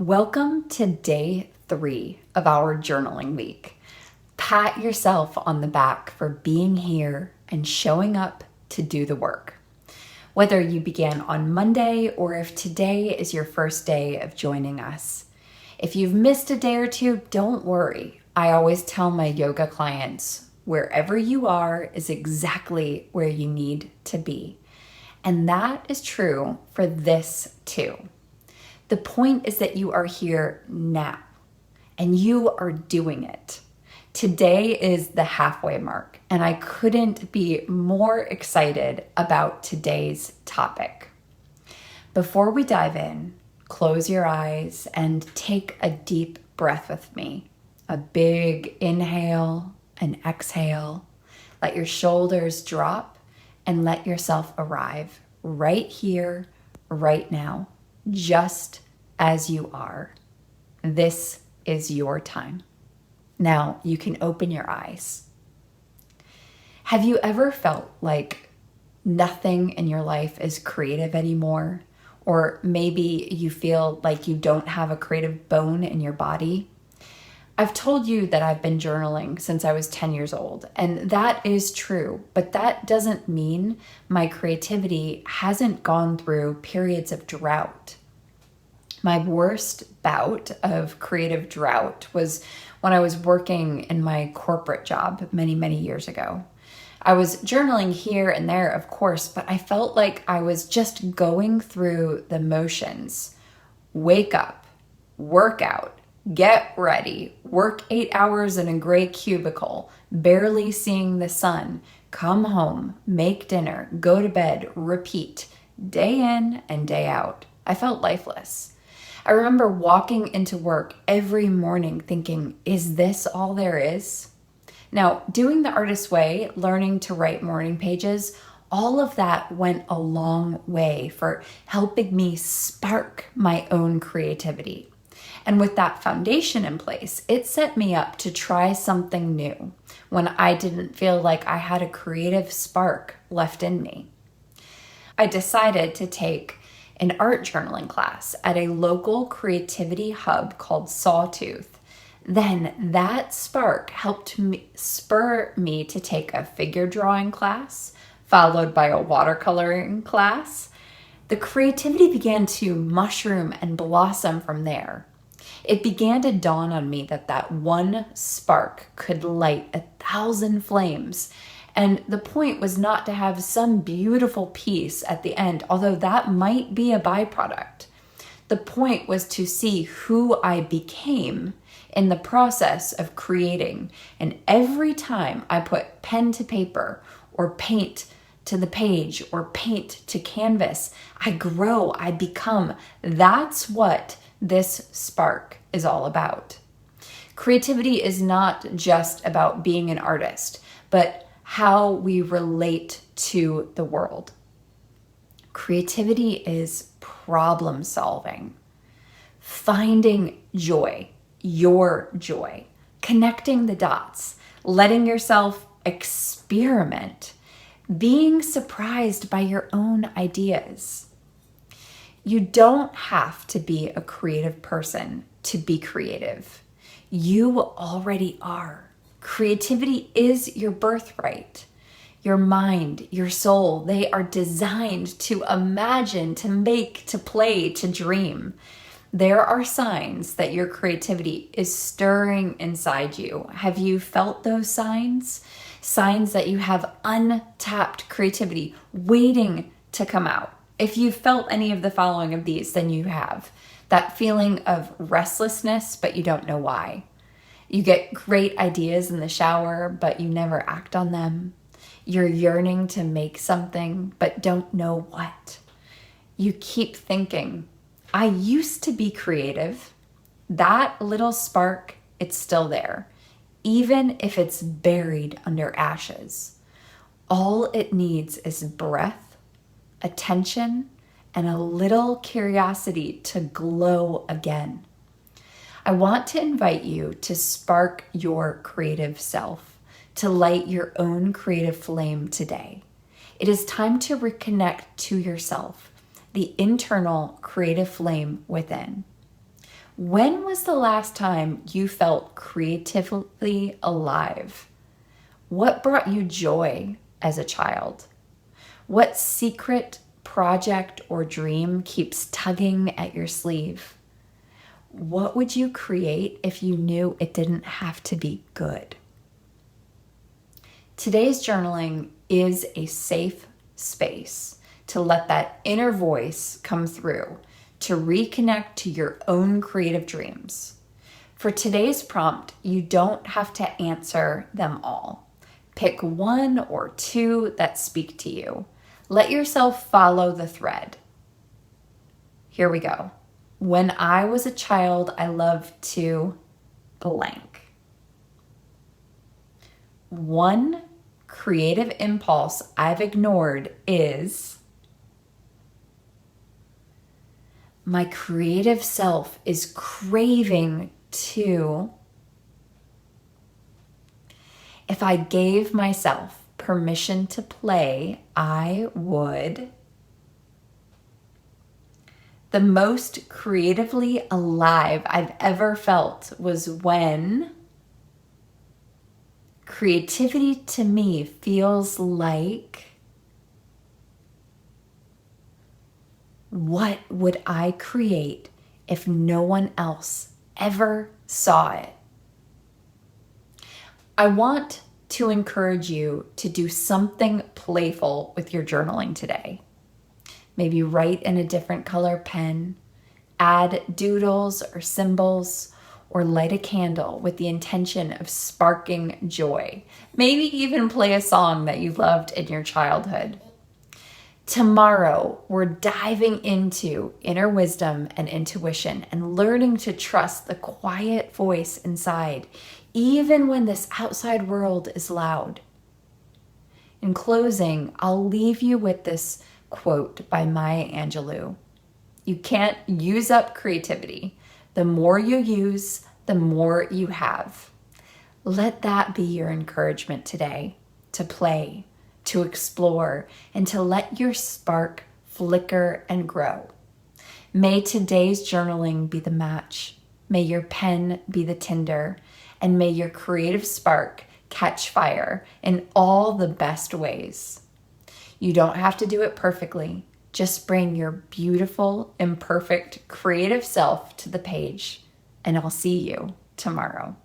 Welcome to day 3 of our journaling week. Pat yourself on the back for being here and showing up to do the work. Whether you began on Monday or if today is your first day of joining us. If you've missed a day or two, don't worry. I always tell my yoga clients, wherever you are is exactly where you need to be. And that is true for this too. The point is that you are here now and you are doing it. Today is the halfway mark, and I couldn't be more excited about today's topic. Before we dive in, close your eyes and take a deep breath with me. A big inhale and exhale. Let your shoulders drop and let yourself arrive right here, right now, just as you are. This is your time. Now you can open your eyes. Have you ever felt like nothing in your life is creative anymore? Or maybe you feel like you don't have a creative bone in your body? I've told you that I've been journaling since I was 10 years old, and that is true, but that doesn't mean my creativity hasn't gone through periods of drought. My worst bout of creative drought was when I was working in my corporate job many, many years ago. I was journaling here and there, of course, but I felt like I was just going through the motions. Wake up, work out, get ready, work 8 hours in a gray cubicle, barely seeing the sun, come home, make dinner, go to bed, repeat, day in and day out. I felt lifeless. I remember walking into work every morning thinking, is this all there is? Now, doing the artist's way, learning to write morning pages, all of that went a long way for helping me spark my own creativity. And with that foundation in place, it set me up to try something new when I didn't feel like I had a creative spark left in me. I decided to take an art journaling class at a local creativity hub called Sawtooth. Then that spark helped spur me to take a figure drawing class, followed by a watercoloring class. The creativity began to mushroom and blossom from there. It began to dawn on me that one spark could light 1,000 flames. And the point was not to have some beautiful piece at the end, although that might be a byproduct. The point was to see who I became in the process of creating. And every time I put pen to paper or paint to the page or paint to canvas, I grow, I become. That's what this spark is all about. Creativity is not just about being an artist, but how we relate to the world. Creativity is problem solving, finding joy, your joy, connecting the dots, letting yourself experiment, being surprised by your own ideas. You don't have to be a creative person to be creative. You already are. Creativity is your birthright. Your mind, your soul, they are designed to imagine, to make, to play, to dream. There are signs that your creativity is stirring inside you. Have you felt those signs? Signs that you have untapped creativity waiting to come out. If you've felt any of the following of these, then you have. That feeling of restlessness, but you don't know why. You get great ideas in the shower, but you never act on them. You're yearning to make something, but don't know what. You keep thinking, I used to be creative. That little spark, it's still there, even if it's buried under ashes. All it needs is breath, attention, and a little curiosity to glow again. I want to invite you to spark your creative self, to light your own creative flame today. It is time to reconnect to yourself, the internal creative flame within. When was the last time you felt creatively alive? What brought you joy as a child? What secret project or dream keeps tugging at your sleeve? What would you create if you knew it didn't have to be good? Today's journaling is a safe space to let that inner voice come through, to reconnect to your own creative dreams. For today's prompt, you don't have to answer them all. Pick one or two that speak to you. Let yourself follow the thread. Here we go. When I was a child, I loved to blank. One creative impulse I've ignored is my creative self is craving to. If I gave myself permission to play, I would. The most creatively alive I've ever felt was when creativity to me feels like, what would I create if no one else ever saw it? I want to encourage you to do something playful with your journaling today. Maybe write in a different color pen, add doodles or symbols, or light a candle with the intention of sparking joy. Maybe even play a song that you loved in your childhood. Tomorrow, we're diving into inner wisdom and intuition and learning to trust the quiet voice inside, even when this outside world is loud. In closing, I'll leave you with this quote by Maya Angelou. You can't use up creativity. The more you use, the more you have. Let that be your encouragement today, to play, to explore, and to let your spark flicker and grow. May today's journaling be the match. May your pen be the tinder, and may your creative spark catch fire in all the best ways. You don't have to do it perfectly. Just bring your beautiful, imperfect, creative self to the page, and I'll see you tomorrow.